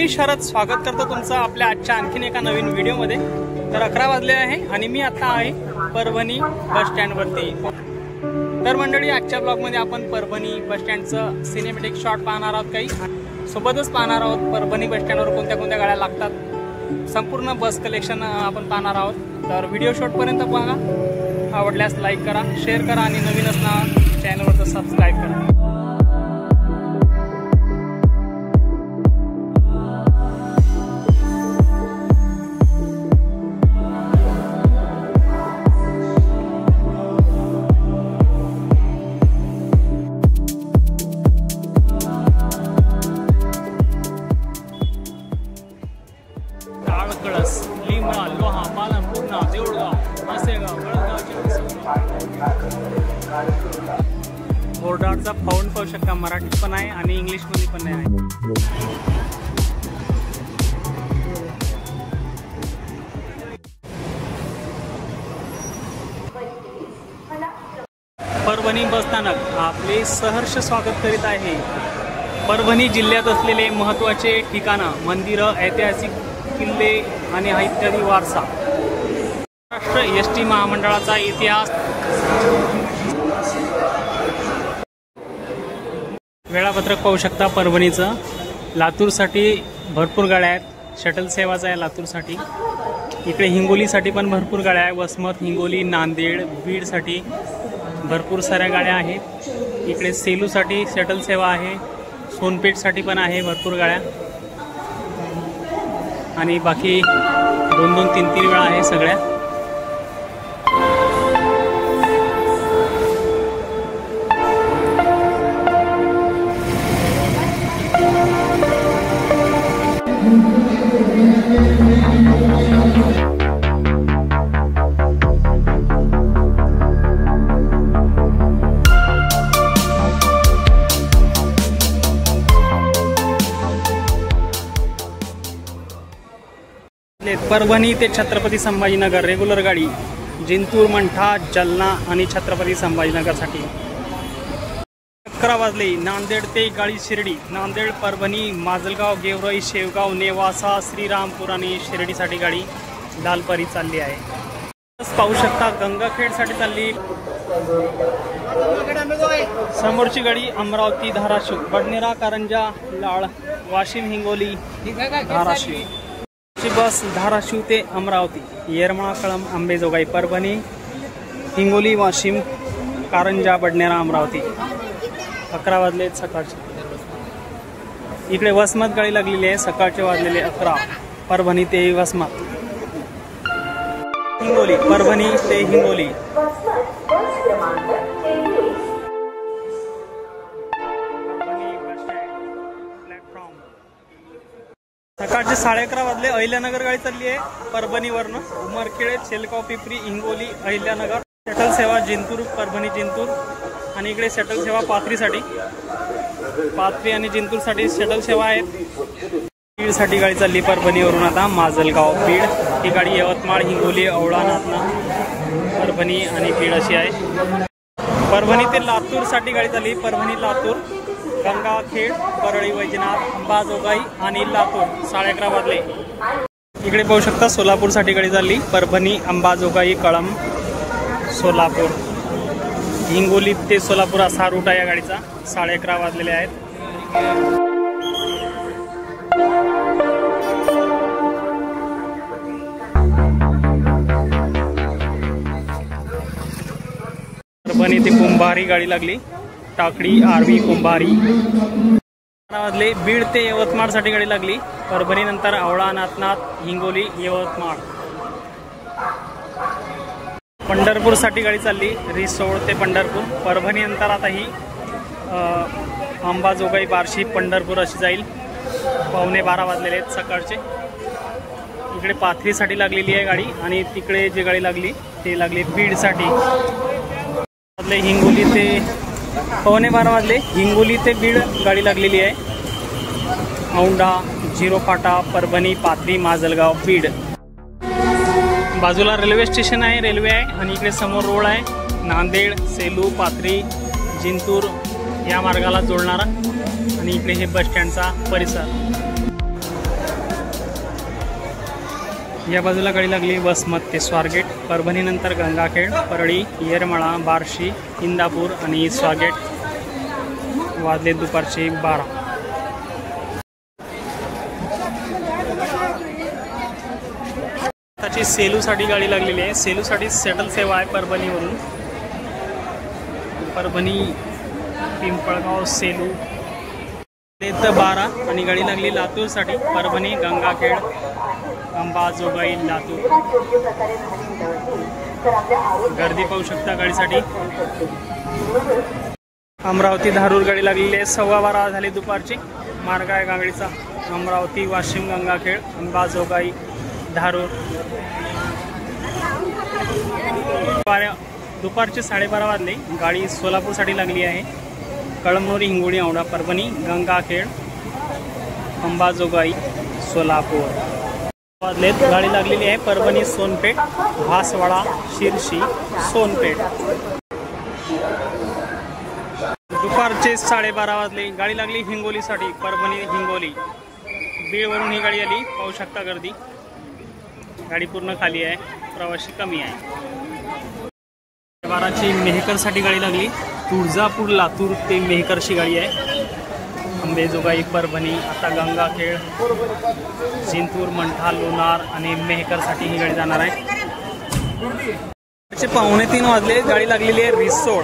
मी शरद स्वागत करतो तुमचं आपल्या आजच्या आणखीन एका नवीन व्हिडिओमध्ये। तर 11 वाजले आहे आणि मी आता आहे परभणी बस स्टँडवरती। तर मंडळी, आजच्या ब्लॉगमध्ये आपण परभणी बस स्टँडचं सिनेमॅटिक शॉट पाहणार आहोत, काही सोबतच पाहणार आहोत परभणी बस स्टँडवर कोणत्या कोणत्या गाड्या लागतात, संपूर्ण बस कलेक्शन आपण पाहणार आहोत। तर व्हिडिओ शेवटपर्यंत बघा, आवडल्यास लाईक करा, शेअर करा आणि नवीन असणार चॅनलवर सबस्क्राईब करा। बोर्डाचा फाउंड पाहू शकता, मराठी पण आहे आणि इंग्लिश मध्ये पण आहे। परभणी बस स्थानक आपले सहर्ष स्वागत करीत आहे। परभणी जिल्ह्यात असलेले महत्त्वाचे ठिकाणं, मंदिरं, ऐतिहासिक किल्ले आणि इत्यादी वारसा, महाराष्ट्र एसटी महामंडळाचा इतिहास, वेळापत्रक पाहू शकता परभणीचं। लातूरसाठी भरपूर गाड्या आहेत, शटल सेवाचा आहे लातूरसाठी। इकडे हिंगोलीसाठी पण भरपूर गाड्या आहे, वसमत, हिंगोली, नांदेड, बीडसाठी भरपूर साऱ्या गाड्या आहेत। इकडे सेलूसाठी शटल सेवा आहे, सोनपेठसाठी पण आहे भरपूर गाड्या, आणि बाकी 2-2, 3-3 वेळा आहे सगळ्या। परभणी ते छत्रपती संभाजीनगर रेग्युलर गाडी, जिंतूर, मंठा, जालना आणि छत्रपती संभाजीनगरसाठी। 11 वाजले। नांदेड ते गाडी शिर्डी, नांदेड, परभणी, माजलगाव, गेवराई, शेवगाव, नेवासा, श्रीरामपूर आणि शिर्डीसाठी गाडी लालपरी चालली आहे। पाहू शकता गंगाखेडसाठी चालली। समोरची गाडी अमरावती, धाराशिव, बडनेरा, कारंजा, लाळ, वाशिम, हिंगोली, धाराशिव। बस धाराशिव ते अमरावती, येरमाळा, कळंब, अंबेजोगाई, परभणी, हिंगोली, वाशिम, कारंजा, बडनेरा, अमरावती। 11 वाजले सकाळचे। इकडे वसमत गाडी लागलेली आहे, सकाळचे वाजलेले 11। परभणी ते वसमत, हिंगोली, परभणी ते हिंगोली। सकाळचे 11:30 वाजले। अहिल्यानगर गाडी चालली आहे परभणीवरनं, उमरखेड, शेलगाव, पिपरी, हिंगोली, अहिल्यानगर। शटल सेवा जिंतूर, परभणी, जिंतूर, आणि इकडे शटल सेवा पाथरीसाठी, पाथरी आणि जिंतूरसाठी शटल सेवा आहेत। बीडसाठी गाडी चालली परभणीवरून आता माजलगाव, बीड। ही गाडी यवतमाळ, हिंगोली, औळा, नाथना, परभणी आणि बीड अशी आहे। परभणी ते लातूरसाठी गाडी चालली, परभणी, लातूर, गंगाखेड, परळी, वैजनाथ, अंबाजोगाई आणि लातूर। 11:30 वाजले। इकडे पाहू शकता सोलापूरसाठी गाडी चालली, परभणी, अंबाजोगाई, कळंब, सोलापूर, हिंगोली ते सोलापूर असा रूट आहे या गाडीचा। 11:30 वाजलेले आहेत। परभणी ते कुंभारी गाडी लागली, टाकडी, आर्वी, कुंभारी। 12 वाजले। बीड ते यवतमाळसाठी गाडी लागली, परभणी नंतर आवळा, नाथनाथ, हिंगोली, यवतमाळ। पंढरपूरसाठी गाडी चालली, रिसोड ते पंढरपूर, परभणी नंतर आता ही अंबाजोगाई, बार्शी, पंढरपूर अशी जाईल। 11:15 वाजलेले आहेत सकाळचे। इकडे पाथरीसाठी लागलेली आहे गाडी, आणि तिकडे जी गाडी लागली ती लागली बीडसाठी। हिंगोली ते 11:15 वाजले। हिंगोली ते बीड गाडी लागलेली आहे, औंढा, झिरोफाटा, परभणी, पाथरी, माजलगाव, बीड। बाजूला रेल्वे स्टेशन आहे, रेल्वे आहे, आणि इकडे समोर रोड आहे, नांदेड, सेलू, पाथरी, जिंतूर या मार्गाला जोडणारा, आणि इकडे हे बस स्टँडचा परिसर। या बाजूला गाडी लागली वसमत ते स्वारगेट, परभणीनंतर गंगाखेड, परळी, येरमाळा, बार्शी, इंदापूर आणि स्वारगेट. वाजले दुपारचे 12. त्याची सेलूसाठी गाडी लागलेली आहे. सेलूसाठी शटल सेवा आहे परभणीवरून. परभणी पिंपळगाव सेलू 12 आणि गाडी लागली लातूरसाठी, परभणी गंगाखेड अंबाजोगाई लातूर. गर्दी पाहू शकता गाडीसाठी. अमरावती धारूर गाडी लागलेली आहे. 12:15 झाली दुपारची. मार्ग आहे गाडीचा अमरावती वाशिम गंगाखेड अंबाजोगाई धारूर. दुपारचे 12:30 वाजले. गाडी सोलापूरसाठी लागली आहे. कळमनुरी हिंगोली औंढा परभणी गंगाखेड अंबाजोगाई सोलापूर. वाजलेत. गाडी लागलेली आहे परभणी सोनपेठ भासवाडा शिरशी सोनपेठ. दुपारचे 12:30 वाजले. गाडी लागली हिंगोलीसाठी, परभणी हिंगोली. बीडवरून ही गाडी आली. पाहू शकता गर्दी. गाडी पूर्ण खाली आहे, प्रवासी कमी आहे. 12ची मेहकरसाठी गाडी लागली. तुळजापूर लातूर ते मेहकरची गाडी आहे. अंबेजोगाई परभणी, आता गंगाखेड, जिंतूर, मंठा, लोणार आणि मेहकरसाठी ही गाडी जाणार आहे. 2:45 वाजले. गाडी लागलेली आहे रिसोड.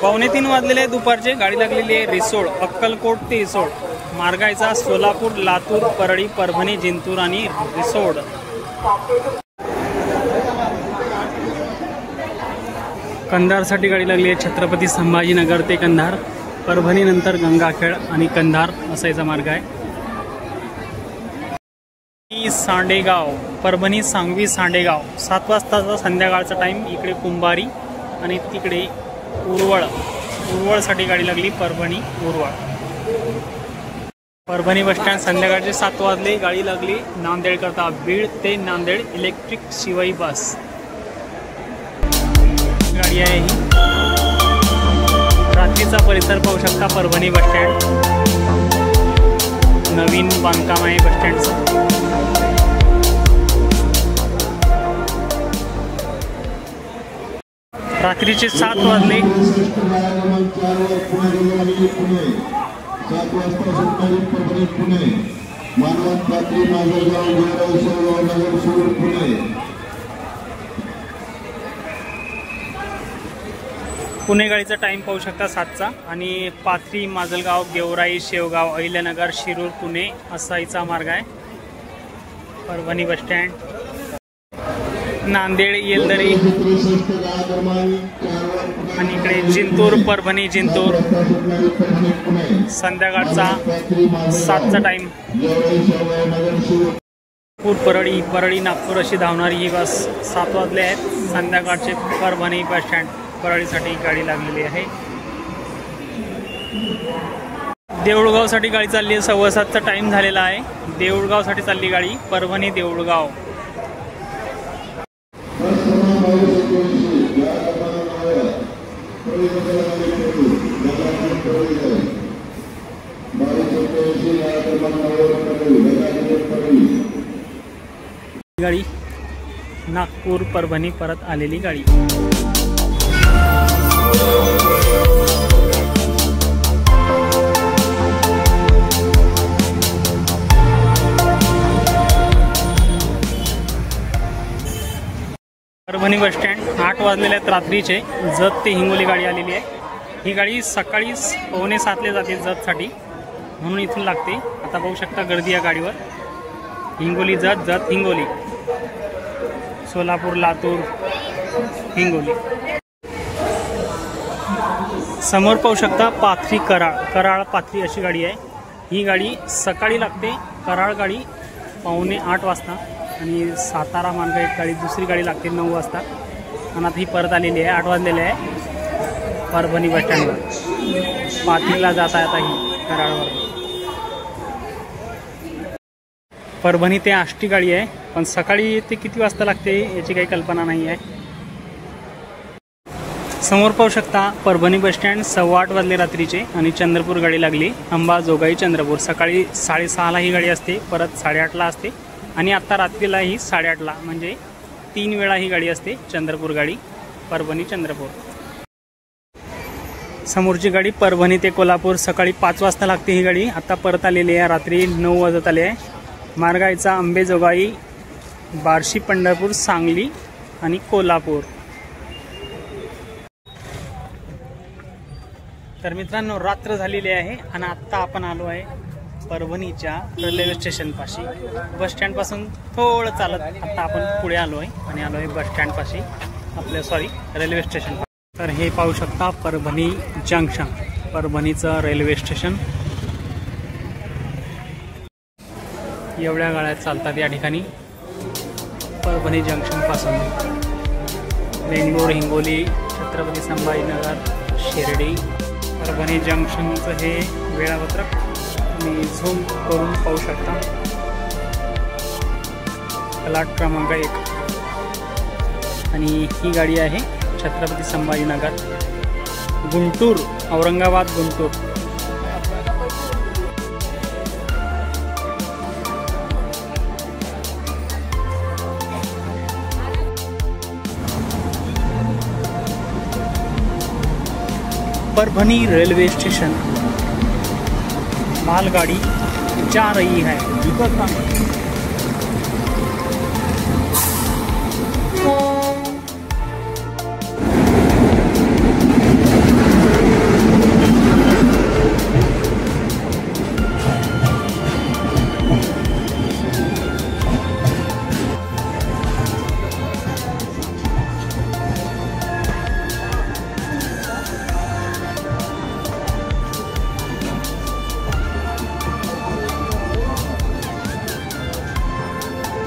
2:45 वाजलेले दुपारचे. गाडी लागलेली आहे रिसोड, अक्कलकोट ते रिसोड. मार्गायचा सोलापूर, लातूर, परळी, परभणी, जिंतूर आणि रिसोड. कंधारसाठी गाडी लागली आहे. छत्रपती संभाजीनगर ते कंधार, परभणीनंतर गंगाखेड आणि कंधार असा याचा मार्ग आहे. सांडेगाव, परभणी सांगवी सांडेगाव 7 वाजताचा संध्याकाळचा टाईम. इकडे कुंभारी आणि तिकडे उरवळसाठी गाडी लागली. परभणी उरवळ. परभणी बसस्टँड संध्याकाळचे 7 वाजले. गाडी लागली नांदेड करता, बीड ते नांदेड इलेक्ट्रिक शिवाई बस गाडी आहे ही. रात्रीचा परिसर पाहू शकता. परभणी बसस्टँड नवीन बांधकाम आहे बसस्टँडचं. रात्रीचे 7 वाजले. 7 वाजता सुटणारी परभणी पुणे, मानवत पात्री माजलगाव गेवराई शेवगाव नगर शिरूर पुणे. पुणे गाडीचा टाईम पाहू शकता 7चा. आणि पाथरी माजलगाव गेवराई शेवगाव अहिल्यानगर शिरूर पुणे असा हिचा मार्ग आहे. परभणी बसस्टँड, नांदेड येलदरी आणि इकडे जिंतूर, परभणी जिंतूर. संध्याकाळचा 7चा टाईम. परळी, परळी नागपूर अशी धावणारी ही बस 7 वाजले आहेत. संध्याकाळचे परभणी बसस्टँड परळीसाठी गाडी लागलेली आहे. देऊळगावसाठी गाडी चालली आहे. 7:15चा टाईम झालेला आहे. देऊळगावसाठी चालली गाडी, परभणी देऊळगाव. गाडी नागपूर परभणी परत आलेली गाडी. परभणी बसस्टँड 8 वाजलेले आहेत रात्रीचे. जत ते हिंगोली गाडी आलेली आहे. ही गाडी सकाळी 6:45 जाते जतसाठी, म्हणून इथून लागते. आता पाहू शकता गर्दी या गाडीवर. हिंगोली जत, जत हिंगोली, सोलापूर लातूर हिंगोली. समोर पाहू शकता पाथरी कराळ, कराळ पाथरी अशी गाडी आहे. ही गाडी सकाळी लागते. कराळ गाडी 7:45 वाजता आणि सातारा मार्ग एक गाडी, दुसरी गाडी लागते 9 वाजता. आणि आता ही परत आलेली आहे. 8 वाजलेले आहे. परभणी बसस्टँडवर पाथरीला जात आहे आता ही कराळवर. परभणी ते आष्टी गाडी आहे, पण सकाळी ते किती वाजता लागते याची काही कल्पना नाही आहे. समोर पाहू शकता परभणी बसस्टँड 8:15 वाजले रात्रीचे आणि चंद्रपूर गाडी लागली. अंबाजोगाई चंद्रपूर. सकाळी 6:30ला ही गाडी असते, परत 8:30ला असते आणि आत्ता रात्रीला ही 8:30ला, म्हणजे 3 वेळा ही गाडी असते, चंद्रपूर गाडी, परभणी चंद्रपूर. समोरची गाडी परभणी ते कोल्हापूर सकाळी 5 वाजता लागते ही गाडी. आता परत आलेली आहे, रात्री 9 वाजत आले आहे. मार्गायचा अंबेजोगाई, बार्शी, पंढरपूर, सांगली आणि कोल्हापूर. तर मित्रांनो, रात्र झालेली आहे आणि आत्ता आपण आलो आहे परभणीच्या रेल्वे स्टेशनपाशी. बस स्टँडपासून थोडं चालत आत्ता आपण पुढे आलो आहे आणि आलो आहे बस स्टँडपाशी, रेल्वे स्टेशन. तर हे पाहू शकता परभणी जंक्शन, परभणीचं रेल्वे स्टेशन. एवढ्या गाड्या चालतात या ठिकाणी परभणी जंक्शनपासून. बेंगलोर, हिंगोली, छत्रपती संभाजीनगर, शिर्डी. परभणी जंक्शनचं हे वेळापत्रक मी झूम करून पाहू शकता. प्लॅट क्रमांक 1 आणि ही गाडी आहे छत्रपती संभाजीनगर, गुंटूर, औरंगाबाद, गुंटूर. परभणी रेलवे स्टेशन, मालगाड़ी जा रही है.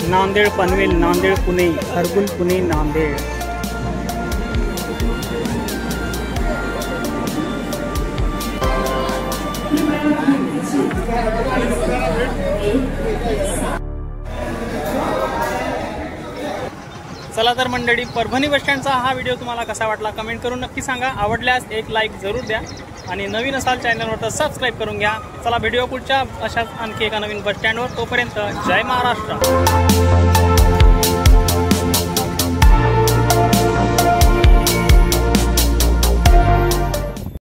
नांदेड पनवेल, नांदेड पुणे, हरगुल पुणे, नांदेड. चला तर मंडळी, परभणी बस स्टँडचा हा व्हिडिओ तुम्हाला कसा वाटला कमेंट करून नक्की सांगा. आवडल्यास एक लाईक जरूर द्या आणि नवीन असाल चॅनलवर तर सबस्क्राईब करून घ्या. चला भेटूया पुढच्या अशाच आणखी एका नवीन बस स्टँडवर. तोपर्यंत जय महाराष्ट्र.